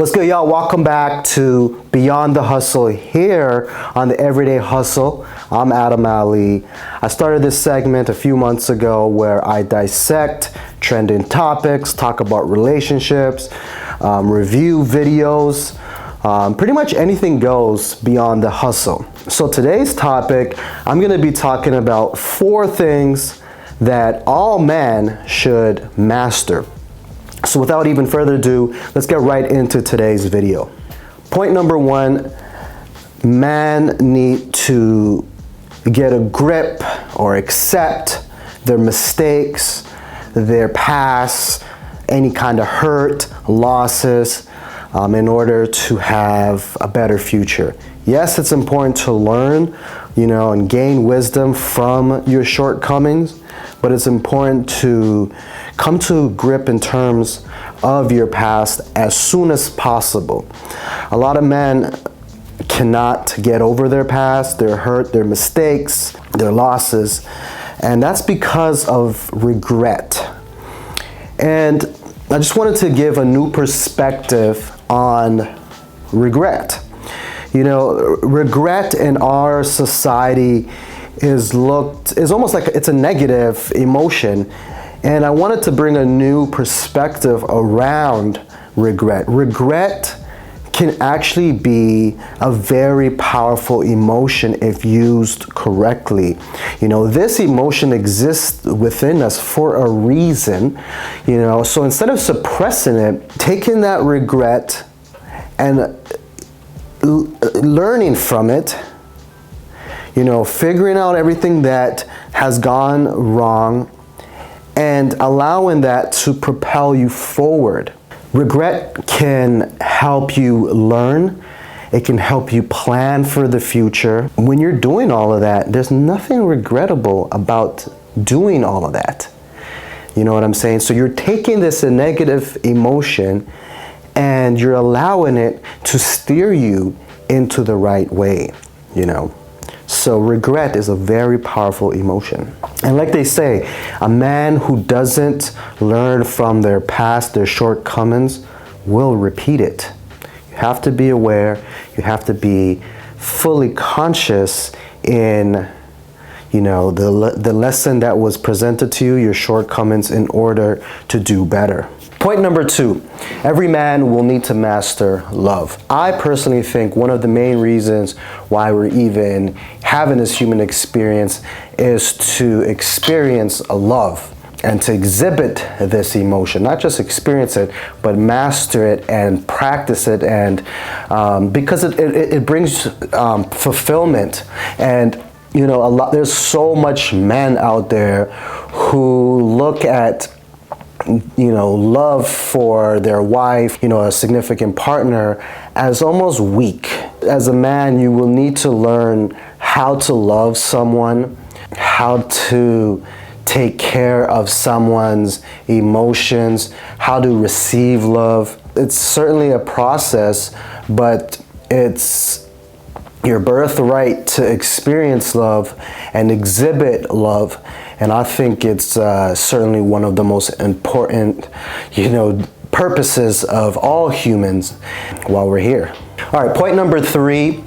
What's good, y'all? Welcome back to Beyond the Hustle here on the Everyday Hustle. I'm Adam Ali. I started this segment a few months ago where I dissect trending topics, talk about relationships, review videos, pretty much anything goes beyond the hustle. So today's topic, I'm going to be talking about 4 things that all men should master. So without even further ado, let's get right into today's video. Point number 1, men need to get a grip or accept their mistakes, their past, any kind of hurt, losses, in order to have a better future. Yes, it's important to learn, and gain wisdom from your shortcomings, but it's important to come to grip in terms of your past as soon as possible. A lot of men cannot get over their past, their hurt, their mistakes, their losses, and that's because of regret. And I just wanted to give a new perspective on regret. Regret in our society is almost like it's a negative emotion, and I wanted to bring a new perspective around regret. Regret can actually be a very powerful emotion if used correctly. This emotion exists within us for a reason, so instead of suppressing it, taking that regret and learning from it, figuring out everything that has gone wrong and allowing that to propel you forward. Regret can help you learn. It can help you plan for the future. When you're doing all of that, there's nothing regrettable about doing all of that. You know what I'm saying? So you're taking this negative emotion and you're allowing it to steer you into the right way, So regret is a very powerful emotion. And like they say, a man who doesn't learn from their past, their shortcomings, will repeat it. You have to be aware, you have to be fully conscious in the lesson that was presented to you, your shortcomings, in order to do better. Point number 2, every man will need to master love. I personally think one of the main reasons why we're even having this human experience is to experience a love and to exhibit this emotion, not just experience it, but master it and practice it, and because it brings fulfillment. And there's so much men out there who look at love for their wife, a significant partner, as almost weak. As a man, you will need to learn how to love someone, how to take care of someone's emotions, how to receive love. It's certainly a process, but it's your birthright to experience love and exhibit love. And I think it's certainly one of the most important, purposes of all humans while we're here. All right, point number 3,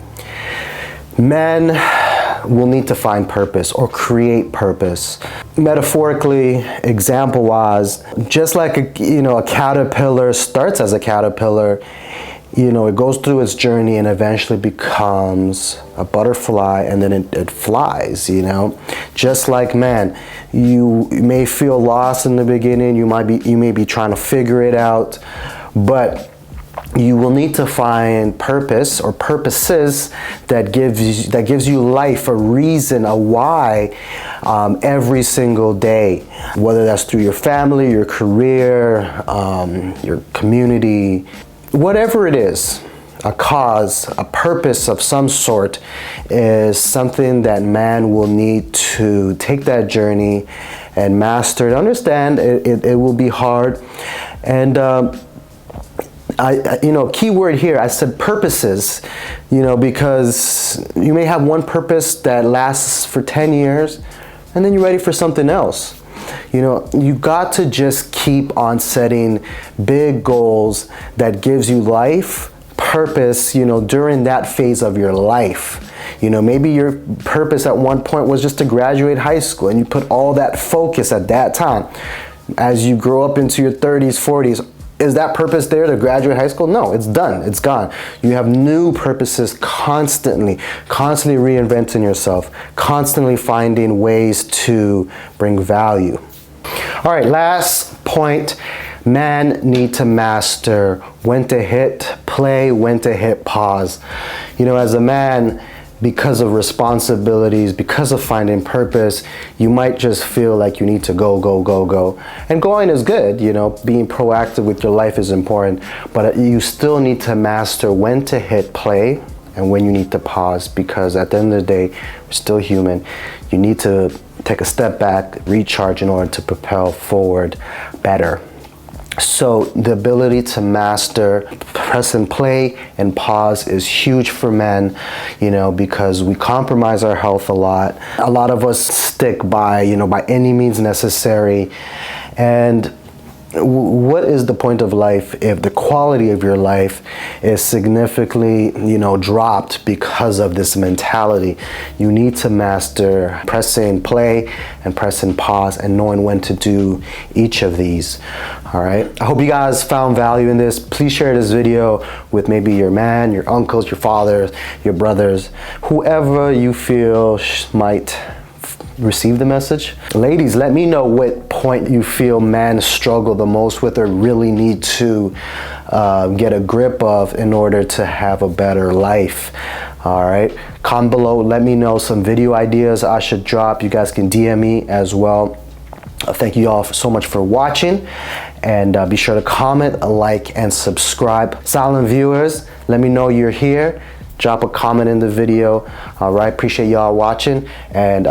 men will need to find purpose or create purpose. Metaphorically, example-wise, just like a caterpillar starts as a caterpillar, it goes through its journey and eventually becomes a butterfly, and then it flies, Just like man, you may feel lost in the beginning, you may be trying to figure it out, but you will need to find purpose or purposes that gives you life, a reason, a why, every single day, whether that's through your family, your career, your community. Whatever it is, a cause, a purpose of some sort is something that man will need to take that journey and master it. Understand it will be hard. And key word here, I said purposes, because you may have one purpose that lasts for 10 years and then you're ready for something else. You know, you got to just keep on setting big goals that gives you life purpose, you know, during that phase of your life. You know, maybe your purpose at one point was just to graduate high school, and you put all that focus at that time. As you grow up into your 30s, 40s, is that purpose there to graduate high school? No, it's done, it's gone. You have new purposes constantly reinventing yourself, constantly finding ways to bring value. All right, last point. Men need to master when to hit play, when to hit pause. You know, as a man, because of responsibilities, because of finding purpose, you might just feel like you need to go, go, go, go. And going is good, you know, being proactive with your life is important, but you still need to master when to hit play and when you need to pause, because at the end of the day, we're still human. You need to take a step back, recharge in order to propel forward better. So the ability to master press and play and pause is huge for men, you know, because we compromise our health a lot. A lot of us stick by, you know, by any means necessary. And what is the point of life if the quality of your life is significantly, you know, dropped because of this mentality? You need to master pressing play and pressing pause and knowing when to do each of these. All right, I hope you guys found value in this. Please share this video with maybe your man, your uncles, your fathers, your brothers, whoever you feel might receive the message. Ladies, let me know what point you feel men struggle the most with or really need to get a grip of in order to have a better life. All right, comment below, let me know some video ideas I should drop. You guys can DM me as well. Thank you all so much for watching, and be sure to comment, like, and subscribe. Silent viewers, let me know you're here. Drop a comment in the video. All right, appreciate y'all watching, and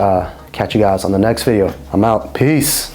catch you guys on the next video. I'm out. Peace.